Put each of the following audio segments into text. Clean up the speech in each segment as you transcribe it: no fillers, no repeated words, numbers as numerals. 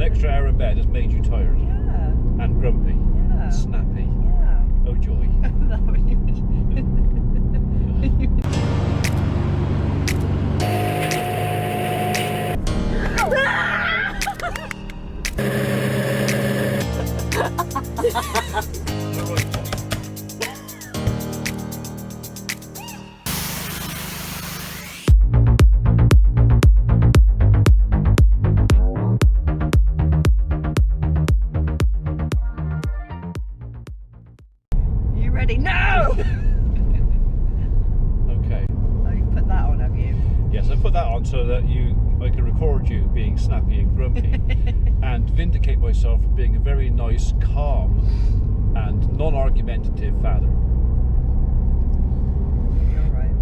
an extra hour in bed has made you tired. Yeah. And grumpy. Yeah. And snappy. Yeah. Oh joy. You ready? No! Okay. Oh, you put that on, have you? Yes, I put that on so that I can record you being snappy and grumpy and vindicate myself for being a very nice, calm and non-argumentative father. You're right.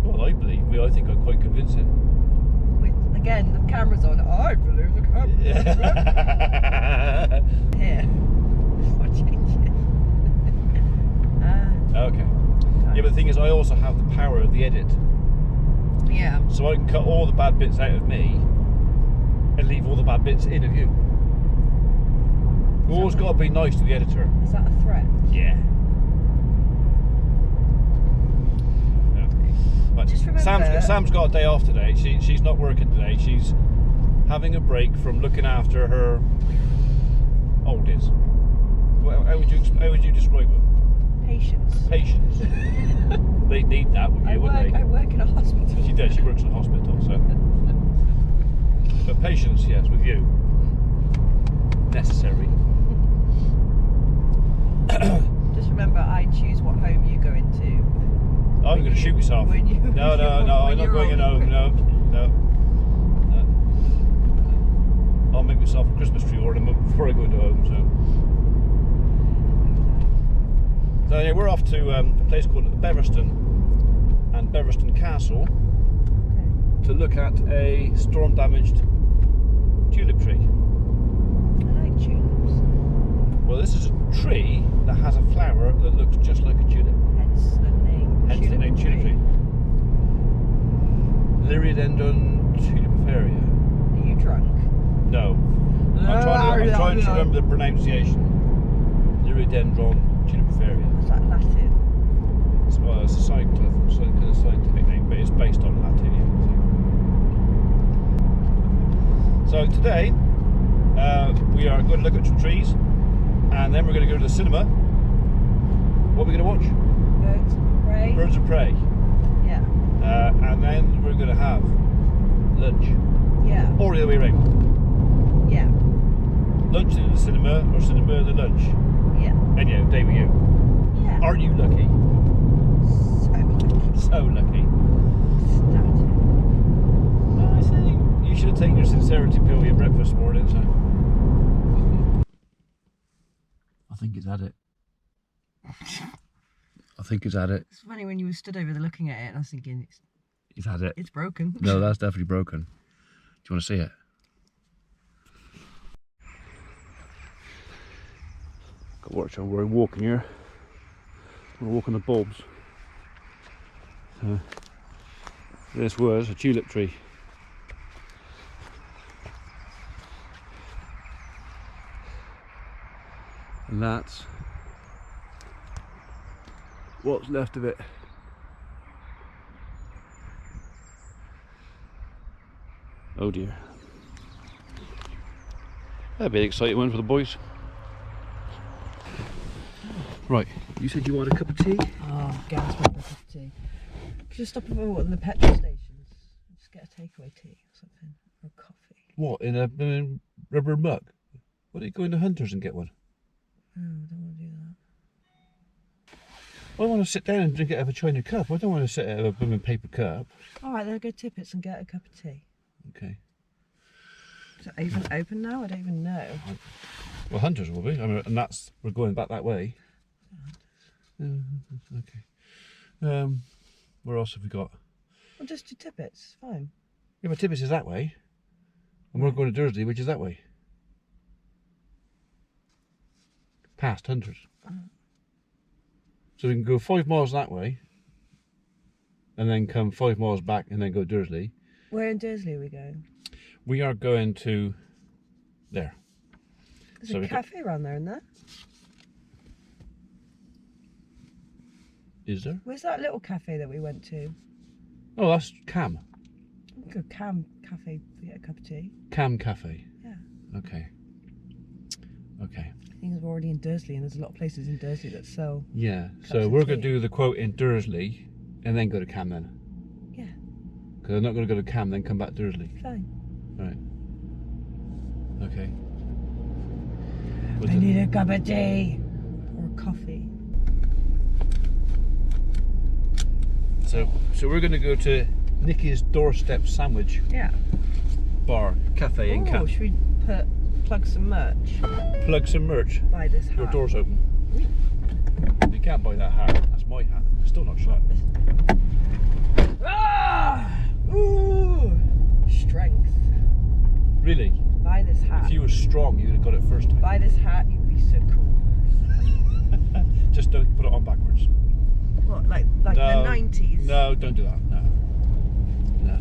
Well, I think I'm quite convincing. Again, the camera's on. I believe the camera's on. Here. I'll change it. Okay. Yeah, but the thing is, I also have the power of the edit. Yeah. So I can cut all the bad bits out of me and leave all the bad bits in of you. You've always got to be nice to the editor. Is that a threat? Yeah. Right. Just remember... Sam's got a day off today. She's not working today. She's having a break from looking after her oldies. How would you describe them? Patience. Patience. They need that with you, wouldn't they? I work in a hospital. She does. She works in a hospital, so. But patience, yes, with you. Necessary. Just remember, I choose what home you go into. I'm going to shoot myself. No, I'm not going in home. No. I'll make myself a Christmas tree ornament before I go to home. So yeah, we're off to a place called Beverston and Beverston Castle to look at a storm-damaged tulip tree. I like tulips. Well, this is a tree that has a flower that looks just like a tulip. Hence the name. Hence the name tulip tree. Liriodendron tulipiferia. Are you drunk? No. I'm trying to remember the pronunciation. Liriodendron tulipiferia. Is that Latin? Well, it's a scientific name, but it's based on Latin. Yeah. So today we are going to look at some trees, and then we're going to go to the cinema. What are we going to watch? Birds of Prey. Birds of Prey. Yeah. And then we're going to have lunch. Yeah. Or the other way around. Yeah. Lunch in the cinema, or cinema in the lunch. Yeah. Anyhow, day with you. Yeah. Aren't you lucky? So lucky. Well, I think you should have taken your sincerity pill with your breakfast this morning, so. I think he's had it. It's funny when you were stood over there looking at it, and I was thinking, He's had it. it's broken. No, that's definitely broken. Do you want to see it? Got to watch how we're walking here. We're walking the bulbs. This was a tulip tree. And that's what's left of it. Oh dear. That'd be an exciting one for the boys. Right, you said you wanted a cup of tea? Oh, gas my cup of tea. Just stop at the petrol stations. Just get a takeaway tea or something, or a coffee. What, in a rubber mug? Why don't you go into Hunter's and get one? Oh, I don't want to do that. I want to sit down and drink it out of a china cup. I don't want to sit out of a blooming paper cup. Alright, then I'll go Tippets and get a cup of tea. Okay. Is it even open now? I don't even know. Well, Hunter's will be. I mean, and that's, we're going back that way. Okay. Where else have we got? Well, just do Tippets, fine. Yeah, but Tibbets is that way. And we're going to Dursley, which is that way. Past Hunters. So we can go 5 miles that way, and then come 5 miles back, and then go Dursley. Where in Dursley are we going? We are going to there. There's So a we cafe around there, isn't there? Is there? Where's that little cafe that we went to? Oh, that's Cam. Good Cam Cafe to get a cup of tea. Cam Cafe. Yeah. Okay. Okay. I think we're already in Dursley, and there's a lot of places in Dursley that sell. Yeah. Cups So of we're going tea. to do the quote in Dursley, and then go to Cam then. Yeah. Because I'm not going to go to Cam, then come back to Dursley. Fine. Right. Okay. I need a cup of tea or a coffee. So we're going to go to Nikki's Doorstep Sandwich Yeah. Bar, Cafe in Oh, Cam. should we plug some merch? Plug some merch. Buy this hat. Your door's open. You can't buy that hat. That's my hat. It's still not shut. Ah! Ooh! Strength. Really? Buy this hat. If you were strong, you'd have got it first time. Buy this hat, you'd be so cool. Just don't put it on backwards. What, like No. the 90s? No, don't do that. No. No.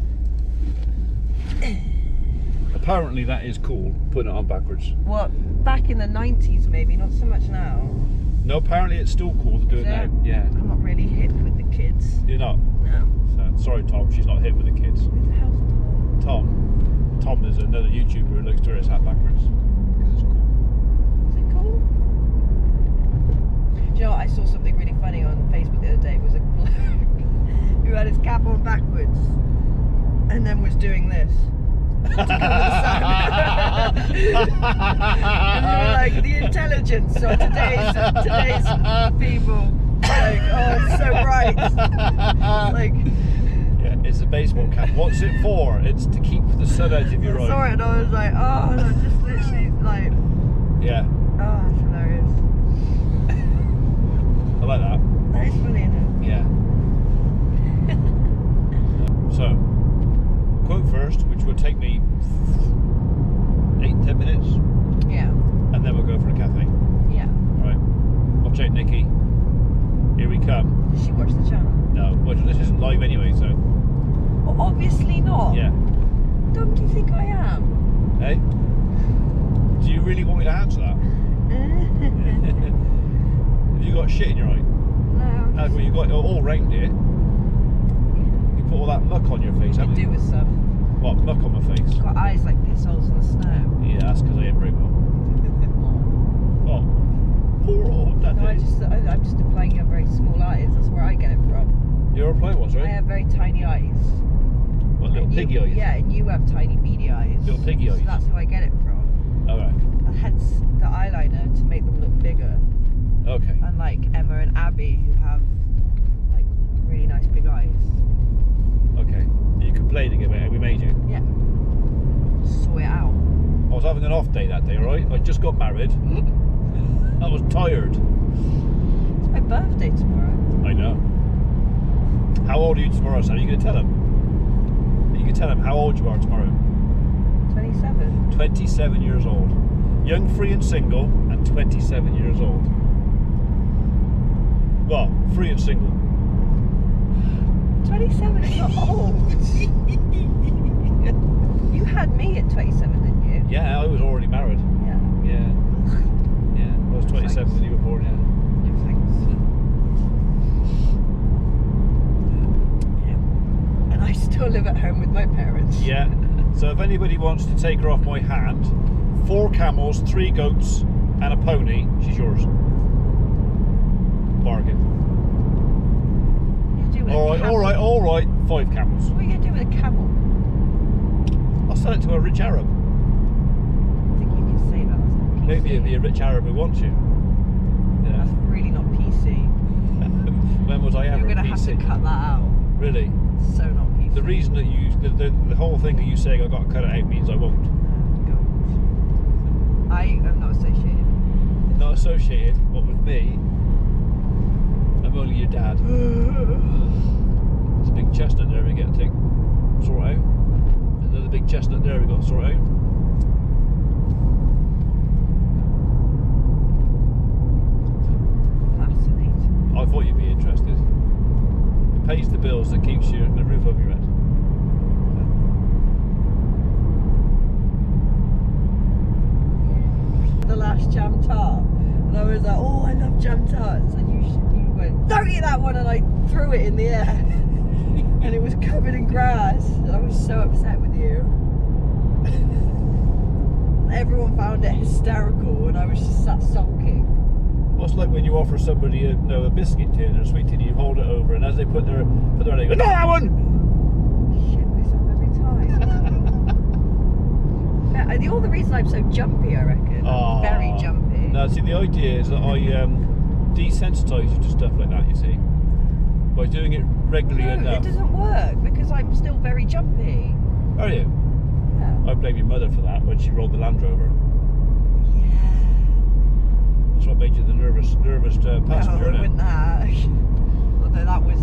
Apparently that is cool, putting it on backwards. What, back in the 90s maybe, not so much now. No, apparently it's still cool to do it now. Yeah. I'm not really hip with the kids. You're not. No. So, sorry, Tom, she's not hip with the kids. Who the hell's Tom? Tom is another YouTuber who likes to wear his hat backwards. Because it's cool. Is it cool? Do you know what? I saw something really funny on Facebook the other day. It was a bloke who had his cap on backwards and then was doing this to cover the sun. And they were like, the intelligence of today's people. Like, oh, it's so bright. It's like, Yeah, it's a baseball cap. What's it for? It's to keep the sun out of your I saw eye. it and I was like, oh, no, just literally like, Yeah, oh, it's hilarious. I like that. That is funny, isn't it? Yeah. So, quote first, which will take me 8-10 minutes, Yeah. and then we'll go for a cafe. Yeah. Alright. Watch out, Nikki. Here we come. Does she watch the channel? No, well, this isn't live anyway, so. Well, obviously not. Yeah. Dumb do you think I am? Hey? Do you really want me to answer that? Have you got shit in your eye? No. Well, you got it all round it. You put all that muck on your face, I haven't do you? with some. What, muck on my face? Got eyes like piss holes in the snow. Yeah, that's because I ain't very well. Oh, poor old daddy. No, I'm just implying you have very small eyes. That's where I get it from. Your reply was, I right? have very tiny eyes. What, little And piggy you, eyes? Yeah, and you have tiny beady eyes. Little piggy eyes. So that's who I get it from. Alright. And hence the eyeliner to make them look bigger. Okay. Unlike Emma and Abby, who have like really nice big eyes. Okay. You complaining about it, we made you. Yeah. Sort it out. I was having an off day that day, right? I just got married. I was tired. It's my birthday tomorrow. I know. How old are you tomorrow, Sam? Are you going to tell him? You can tell him how old you are tomorrow. 27. 27 years old. Young, free and single, and 27 years old. Well, free and single. 27 is not old. You had me at 27, didn't you? Yeah, I was already married. Yeah. Yeah. Yeah, I was 27 when you were born, yeah. And I still live at home with my parents. Yeah. So if anybody wants to take her off my hand, 4 camels, 3 goats, and a pony, she's yours. Bargain. What are you gonna do with a camel? All right. 5 camels. What are you going to do with a camel? I'll sell it to a rich Arab. I think you can say that. That's not PC. Maybe it'd be a rich Arab who wants you. Yeah. That's really not PC. When was I ever You're going to have PC? to cut that out. Really? So not PC. The reason that you, the whole thing that you saying I've got to cut it out means I won't. I am not associated. Not associated, what with me? I'm only your dad. There's a big chestnut there we get to sort out. Another big chestnut there we got to sort out. Fascinating. I thought you'd be interested. It pays the bills that keeps you the roof over your head. smash jam tart. And I was like, oh, I love jam tarts. And you went, don't eat that one. And I threw it in the air. And it was covered in grass. And I was so upset with you. Everyone found it hysterical. And I was just sat sulking. Well, it's like when you offer somebody a biscuit tin or a sweet tin, you hold it over, and as they put their hand, they go, no, that one! Shit myself every time. All the reason I'm so jumpy, I reckon. Oh, Very jumpy. No, see, the idea is that I desensitise you to stuff like that, you see. By doing it regularly No, enough. it doesn't work because I'm still very jumpy. Are you? Yeah. I blame your mother for that when she rolled the Land Rover. Yeah. That's what made you the nervous passenger, No, innit? it wouldn't that. Although that was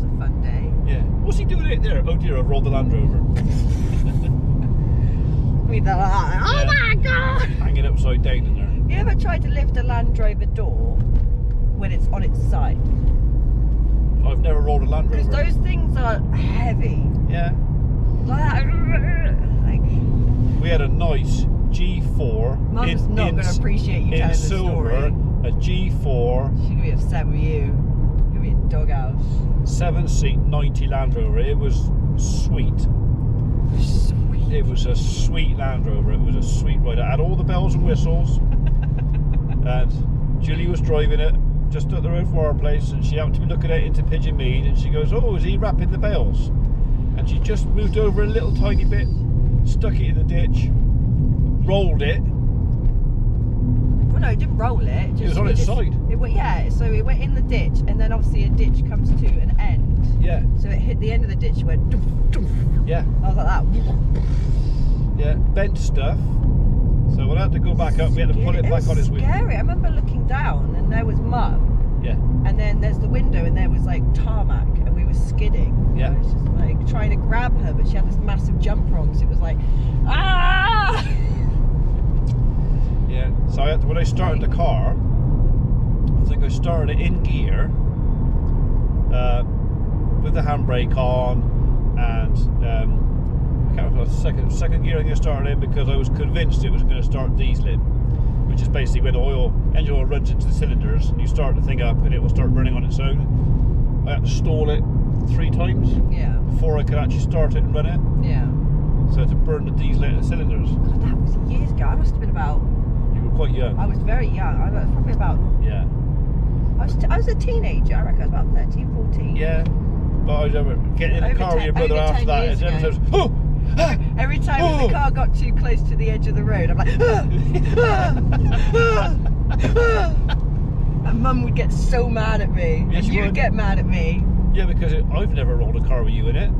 a fun day. Yeah. What's he doing out there? Oh dear, I've rolled the Land Rover. Oh my god! Hanging upside down in there. You ever tried to lift a Land Rover door when it's on its side? I've never rolled a Land Rover. Because those things are heavy. Yeah. Like, We had a nice G4 Mum's not going to appreciate you in telling the silver, story. a G4 She's going to be upset with you. You're going to be in doghouse. 7-seat 90 Land Rover. It was sweet. Sweet. It was a sweet Land Rover. It was a sweet ride. It had all the bells and whistles. And Julie was driving it just up the road from our place, and she happened to be looking out into Pigeon Mead, and she goes, oh, is he wrapping the bales? And she just moved over a little tiny bit, stuck it in the ditch, rolled it. Well, no, it didn't roll it. It was on its side. So it went in the ditch, and then obviously a ditch comes to an end. Yeah. So it hit the end of the ditch, went doof, doof. Yeah. I was like that. Yeah, bent stuff. So we'll have to go back up. We had to pull it back on his wheel. Scary. I remember looking down, and there was Mum. Yeah. And then there's the window, and there was like tarmac, and we were skidding. Yeah. I was just like trying to grab her, but she had this massive jumper on, so it was like, ah! Yeah. So I had to, when I started the car, I think I started it in gear, with the handbrake on, and I can't remember, second gear I think I started in because I was convinced it was going to start dieseling, which is basically when the engine oil runs into the cylinders and you start the thing up and it will start running on its own. I had to stall it 3 times before I could actually start it and run it. Yeah. So to burn the diesel out of the cylinders. God, that was years ago. I must have been about. You were quite young. I was very young. I was probably about. Yeah. I was a teenager. I reckon I was about 13, 14. Yeah. But I remember getting in the car with your brother after that. Years And ago. every time, oh! Every time the car got too close to the edge of the road, I'm like, and Mum would get so mad at me. Yes, and you you'd would. get mad at me. Yeah, because I've never rolled a car with you in it.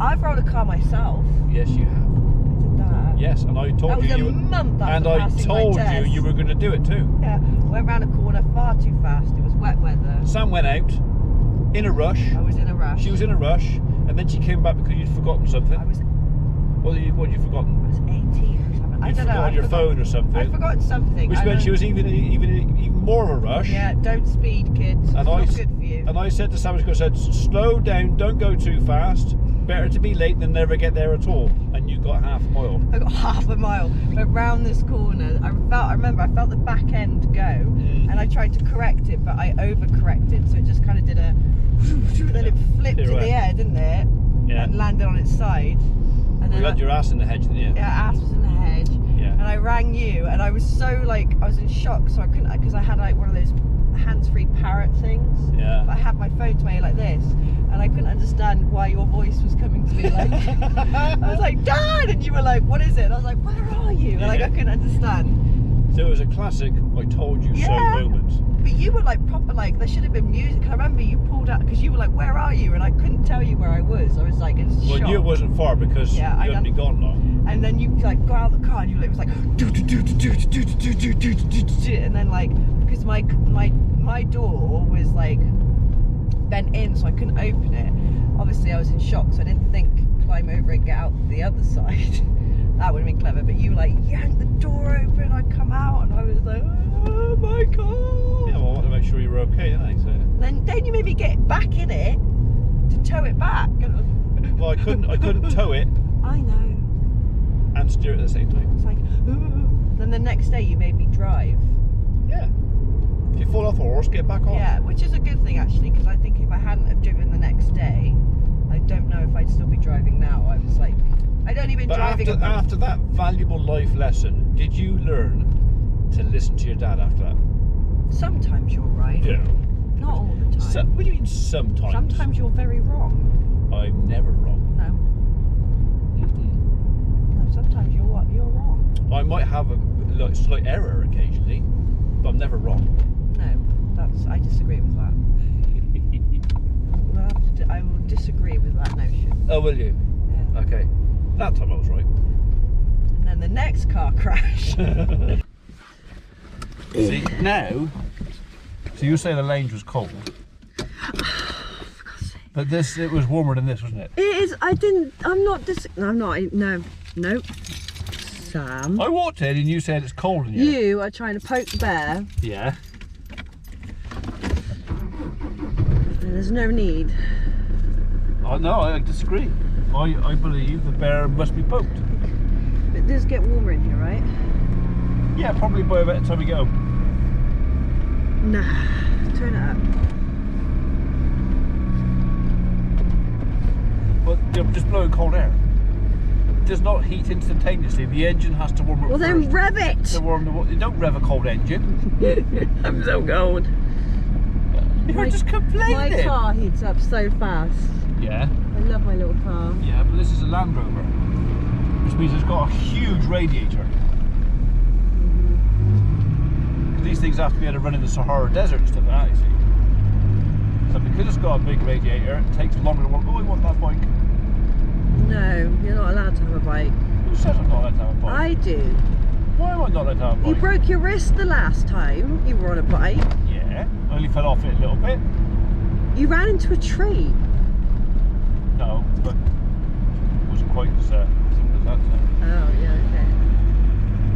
I've rolled a car myself. Yes, you have. I did that. Yes, and I told That was you. a you month after and I passing my told test. you were going to do it too. Yeah, went round a corner far too fast. It was wet weather. Sam went out in a rush. I was in a rush. She was in a rush, and then she came back because you'd forgotten something. I was What had you forgotten? 18 or something. I You'd don't know. forgotten your phone or something. I'd forgotten something. Which meant she was even more of a rush. Yeah, don't speed, kids. And It's I not s- good for you. And I said to Sam, I said, slow down, don't go too fast. Better to be late than never get there at all. And you got half a mile. I got half a mile. Went round this corner. I remember I felt the back end go, and I tried to correct it, but I overcorrected, so it just kind of did a. Then it flipped in the air, didn't it? Yeah. And landed on its side. And You had your ass in the hedge, didn't you? Yeah, ass was in the hedge. Yeah. And I rang you, and I was so I was in shock, so I couldn't, because I had like one of those hands-free parrot things. Yeah. But I had my phone to my ear like this, and I couldn't understand why your voice was coming to me like. I was like, Dad, and you were like, what is it? And I was like, where are you? And like I couldn't understand. So it was a classic I told you so moment. But you were like proper there should have been music. I remember you pulled out because you were like, where are you? And I couldn't tell you where I was. I was like in shock. Well, I knew it wasn't far because you hadn't been gone long. And then you like go out the car and it was like and then because my door was like bent in, so I couldn't open it. Obviously I was in shock, so I didn't think climb over and get out the other side. That would have been clever, but you yanked the door open, I come out and I was like, oh my god. Yeah, well, I wanted to make sure you were okay, didn't I? So. Then you made me get back in it to tow it back. Well, I couldn't tow it. I know. and steer at the same time. It's like, then the next day you made me drive. Yeah. If you fall off a horse, get back on. Yeah, which is a good thing actually, because I think if I hadn't have driven the next day, I don't know if I'd still be driving now. I was like, I'd only been driving. But after that valuable life lesson, did you learn to listen to your dad after that? Sometimes you're right. Yeah. Not all the time. What do you mean sometimes? Sometimes you're very wrong. I'm never wrong. No. No, sometimes you're wrong. I might have a slight error occasionally, but I'm never wrong. No, I disagree with that. I will disagree with that notion. Oh, will you? Yeah. Okay. That time I was right. And then the next car crash. See, now, so you say the Lange was cold. But it was warmer than this, wasn't it? It is, no. Sam. I walked in and you said it's cold in here. You are trying to poke the bear. Yeah. And there's no need. Oh, no, I disagree. I believe the bear must be poked. But it does get warmer in here, right? Yeah, probably by about the time we get home. Nah, turn it up. Well, you're just blowing cold air. It does not heat instantaneously. The engine has to warm up Well, first. then rev it! To warm you don't rev a cold engine. I'm so cold. You're just complaining. My car heats up so fast. Yeah. I love my little car. Yeah, but this is a Land Rover, which means it's got a huge radiator. These things have to be able to run in the Sahara Desert and stuff like that, you see. So because it's got a big radiator, it takes longer to walk. Oh, I want that bike. No, you're not allowed to have a bike. Who says I'm not allowed to have a bike? I do. Why am I not allowed to have a bike? You broke your wrist the last time you were on a bike. Yeah, I only fell off it a little bit. You ran into a tree. No, but it wasn't quite as simple as that. So. Oh, yeah, okay.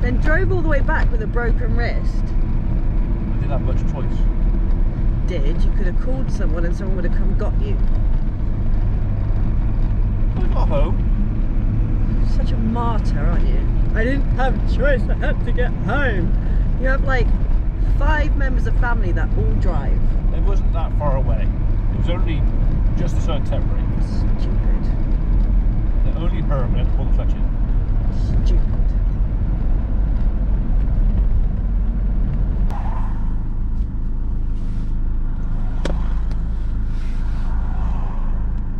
Then drove all the way back with a broken wrist. I didn't have much choice. You could have called someone and someone would have come got you. I got home. Such a martyr, aren't you? I didn't have a choice, I had to get home. You have like 5 members of family that all drive. It wasn't that far away. It was only just a sort of temporary. Stupid. The only her went to pull the clutch in. Stupid.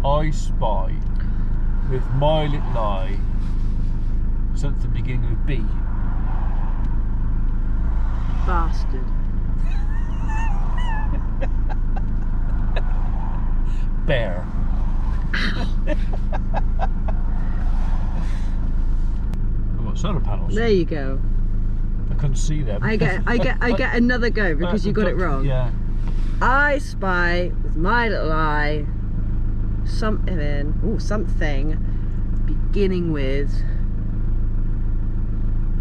I spy with my little eye something beginning with B. Bastard. Bear. I've got solar panels. There you go. I couldn't see them. I get another go because you got it wrong. Yeah. I spy with my little eye something beginning with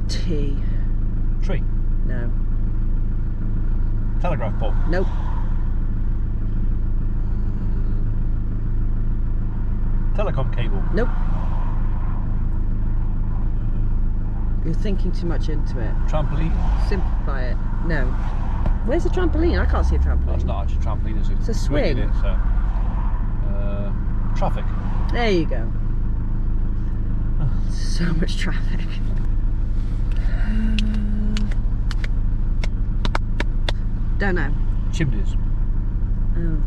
T. Tree. No. Telegraph pole. Nope. Telecom cable. Nope. You're thinking too much into it. Trampoline. Simplify it. No. Where's the trampoline? I can't see a trampoline. That's not actually a trampoline, is it? It's a swing. Isn't it? So, traffic. There you go. So much traffic. Don't know. Chimneys. Oh.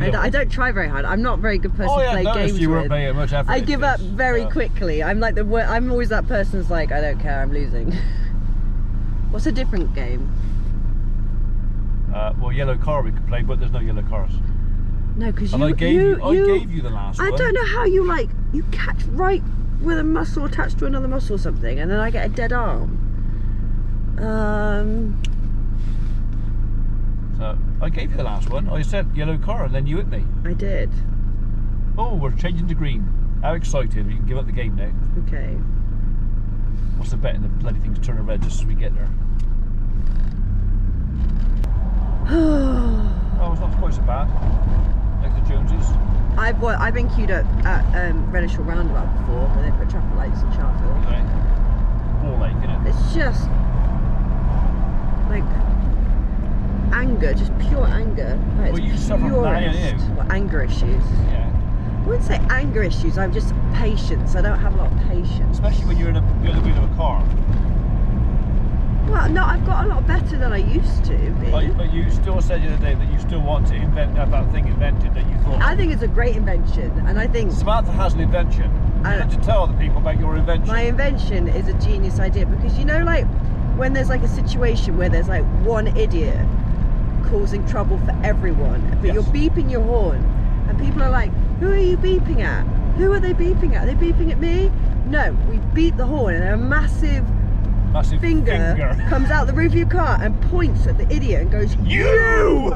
I don't try very hard. I'm not a very good person to play games you weren't with. paying much effort. I give up very quickly. I'm like I'm always that person who's like, I don't care, I'm losing. What's a different game? Well, yellow car we could play, but there's no yellow cars. No, because I gave you the last one. I don't know how you catch right with a muscle attached to another muscle or something, and then I get a dead arm. So I gave you the last one. I said yellow car, and then you hit me. I did. Oh, we're changing to green. How excited! We can give up the game now. Okay. What's the bet in the bloody things turning red just as we get there? Oh, it's not quite so bad. Like the Joneses. I've been queued up at Renishaw Roundabout before, where they put traffic lights in Sharfield. Okay. just like anger, just pure anger. Like, Well, you suffer from that, don't you? Well, anger issues. Yeah. I wouldn't say anger issues. I'm just patience. I don't have a lot of patience. Especially when you're in the wheel of a car. Well, no, I've got a lot better than I used to be. But you still said the other day that you still want to have that thing invented that you thought. I think it's a great invention, and I think Samantha has an invention. You have to tell the people about your invention. my invention is a genius idea, because you know, like when there's like a situation where there's like one idiot causing trouble for everyone, but Yes. you're beeping your horn, and people are like, "Who are you beeping at? Who are they beeping at? Are they beeping at me?" No, we beat the horn, and a massive finger comes out the roof of your car and points at the idiot and goes, You!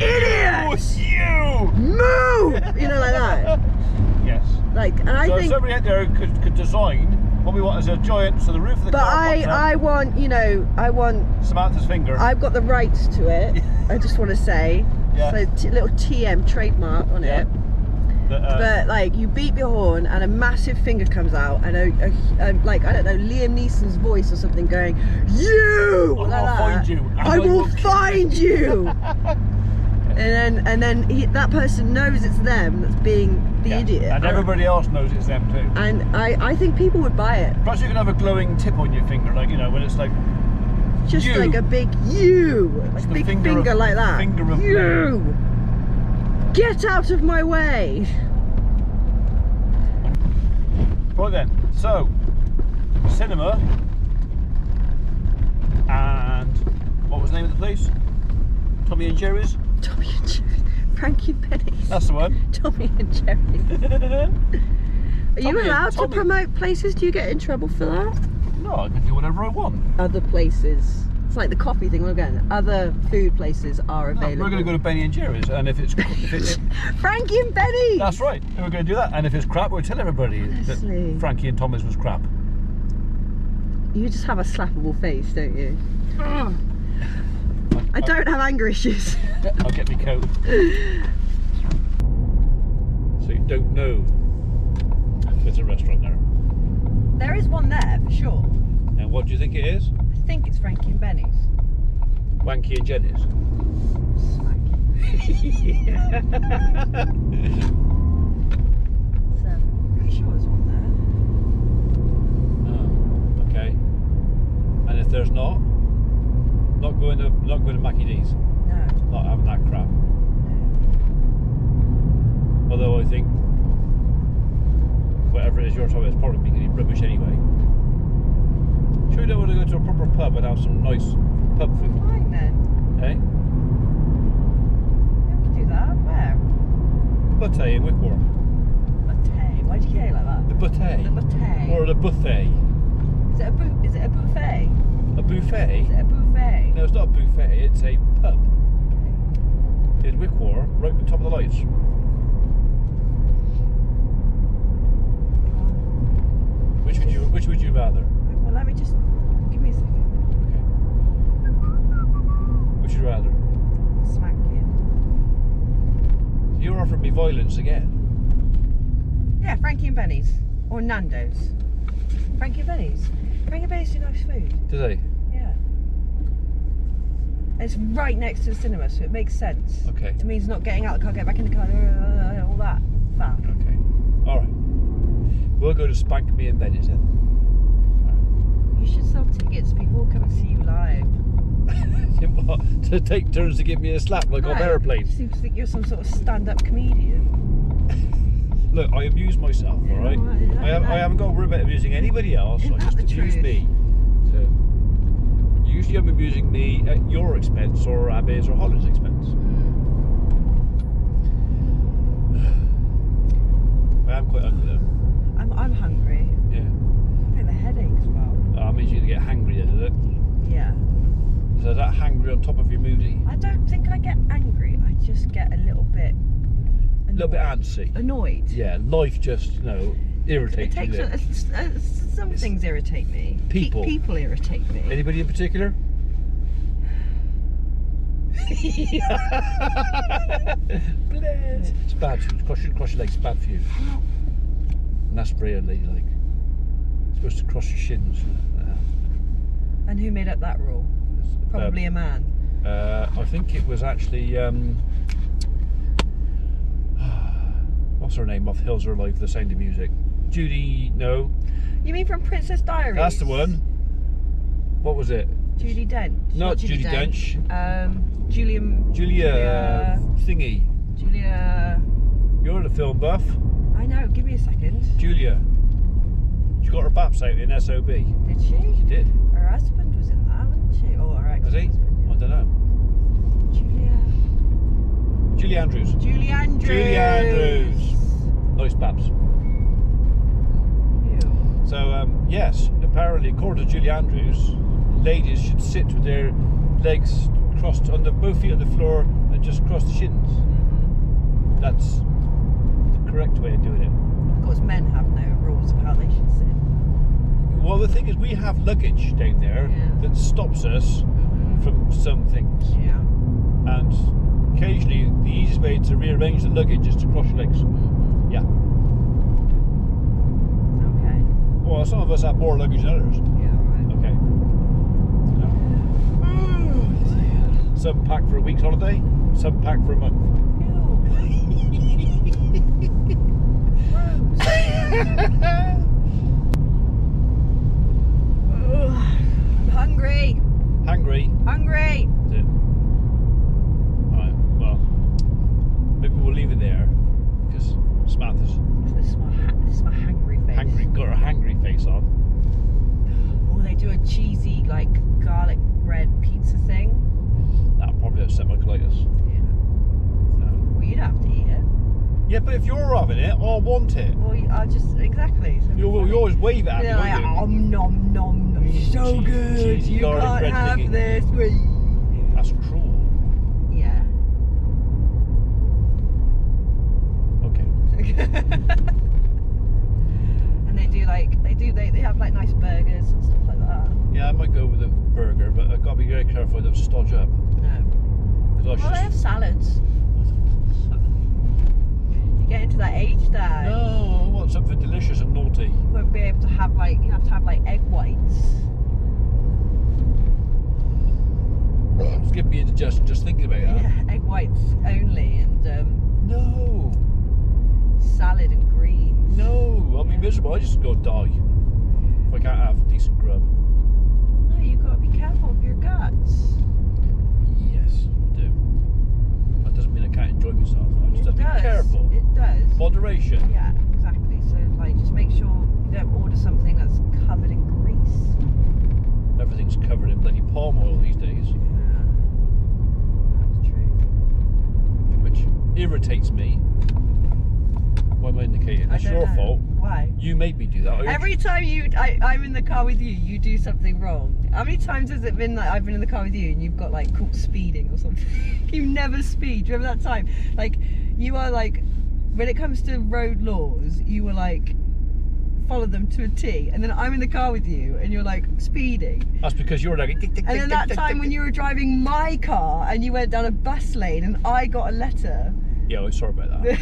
Idiot! You! Move! You know, like that. Yes. Like, and I So think. somebody out there could design what we want as a giant, so the roof of the But car pops up, I want, you know, I want. Samantha's finger. I've got the rights to it. I just want to say. Yeah. So little TM trademark on Yeah. it. But like you beep your horn and a massive finger comes out and like I don't know, Liam Neeson's voice or something going, "You!" I like will that. find you. I will find you. and then that person knows it's them that's being the idiot. And everybody else knows it's them too. And I think people would buy it. Plus you can have a glowing tip on your finger, like, you know, when it's like Just you. like a big you, It's like the big finger finger of- like that. finger of you. Get out of my way. Right then, so cinema, and what was the name of the place? Tommy and Jerry's? Tommy and Jerry. Frankie and Penny's. That's the one. Tommy and Jerry's. Are you allowed to Tommy- promote places? Do you get in trouble for that? No, I can do whatever I want. Other places. It's like the coffee thing we're going. Other food places are No, available. we're going to go to Benny and Jerry's, and if it's Frankie and Penny. that's right, and we're going to do that. And if it's crap, we'll tell everybody Honestly. that Frankie and Thomas was crap. You just have a slappable face, don't you? I don't have anger issues. I'll get me coat. So you don't know if there's a restaurant there. There is one there for sure. And what do you think it is? I think it's Frankie and Benny's. Wanky and Jenny's. So, pretty sure there's one Oh, okay. And if there's not going to Mackie D's. there. No. Not having that crap. Although I think whatever it is you're talking about is probably going to be rubbish anyway. Sure you don't want to go to a proper pub and have some nice pub food, Fine then. eh? Yeah, we can do that. Where? Buffet in Wickmore. Buffet. Why do you say it like that? The buffet. The buffet. Or the buffet. Is it a buffet? A buffet? Is it a buffet? No, it's not a buffet, it's a pub. In Wickmore, right at the top of the lights. Which would you rather? Well, let me just give me a second. Okay. Which would you rather? Smack you. You're offering me violence again. Yeah, Frankie and Benny's or Nando's. Frankie and Benny's. Frankie and Benny's do nice food. Do they? Yeah. It's right next to the cinema, so it makes sense. Okay. It means not getting out of the car, get back in the car, all that. Fab. Okay. Alright. We'll go to Spank Me and Benny's then. You should sell tickets. People will come and see you live. What? To take turns to give me a slap like on aeroplanes. Seems to think you're some sort of stand-up comedian. Look, I amuse myself, alright? Yeah, I haven't got to worry about amusing anybody else, Isn't I that just the amuse truth? me. So, usually I'm amusing me at your expense or Abby's or Holly's expense. I am quite hungry though. I'm hungry. Yeah. I think the headache as well. That means you're going to get hangry then, does it? Yeah. So is that hangry on top of your moody? I don't think I get angry. I just get a little bit annoyed. A little bit antsy. Annoyed. Yeah, life just, you know, It irritates takes you. some things irritate me. People. People irritate me. Anybody in particular? Bless. It's bad for you. Cross your legs, it's bad for you. And that's very unladylike. It's supposed to cross your shins. And who made up that rule? Probably a man. I think it was actually what's her name off Hills Are Alive, the Sound of Music. Judy, no. You mean from Princess Diaries? That's the one. What was it? Judy Dench. Not Judy Dench. Julia thingy. Julia. You're the film buff. I know. Give me a second. Julia. She got her baps out in SOB. Did she? She did. Her husband was in that, wasn't she? Oh, her Was he? ex-husband. I don't know. Julie Andrews. Julie Andrews. Julie Andrews. Nice baps. Ew. So yes, apparently according to Julie Andrews, ladies should sit with their legs crossed under both feet on the floor and just cross the shins. Mm-hmm. That's the correct way of doing it. Of course, men have no rules of how they should sit. Well, the thing is, we have luggage down there that stops us from some things. Yeah. And occasionally, the easiest way to rearrange the luggage is to cross your legs. Mm-hmm. Yeah. Okay. Well, some of us have more luggage than others. Yeah, right. Okay. Some pack for a week's holiday, some pack for a month. I'm hungry. Hungry. Hungry. Is it? Alright, well, maybe we'll leave it there because Samantha's This is my hungry face. got her hangry face on. Oh, they do a cheesy like garlic bread pizza thing. That'll probably upset my colitis. Yeah. So. Well, you'd have to eat it. Yeah, but if you're having it, I'll want it. Well, I'll just exactly. So You always wave at me, they're like, won't you? nom nom nom. So Cheesy- good. cheesy You garlic can't bread have thingy. this. That's cruel. Yeah. Okay. And they have like nice burgers and stuff like that. Yeah, I might go with a burger, but I've got to be very careful I don't stodge up. No. Because Well, they have salads. You get into that age, Dad. No, I want something delicious and naughty. You won't be able to have you have to have like egg whites. It's giving me indigestion just thinking about that. Yeah, egg whites only, and No, salad and greens. no, I'll be miserable. I just go die if I can't have decent grub. No, you've got to be careful of your guts. Yes, I do. That doesn't mean I can't enjoy myself. I just have to be careful. It does. Moderation. Yeah, exactly. So like, just make sure you don't order something that's covered in grease. Everything's covered in bloody palm oil these days, Yeah, that's true. which irritates me. Why am I indicating? That's I don't your know. fault. Why? You made me do that. Every time I'm in the car with you, you do something wrong. How many times has it been like I've been in the car with you and you've got like caught speeding or something? You never speed. Do you remember that time? Like, you are like, when it comes to road laws, you were like, follow them to a T. And then I'm in the car with you and you're like speeding. That's because you're like. And then that time when you were driving my car and you went down a bus lane and I got a letter. Yeah, I'm sorry about that.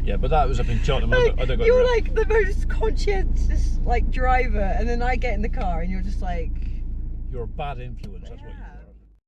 Yeah, but that was up in Cheltenham. Like, I don't go you're around. like the most conscientious like driver, and then I get in the car and you're just like, You're a bad influence. That's what you yeah.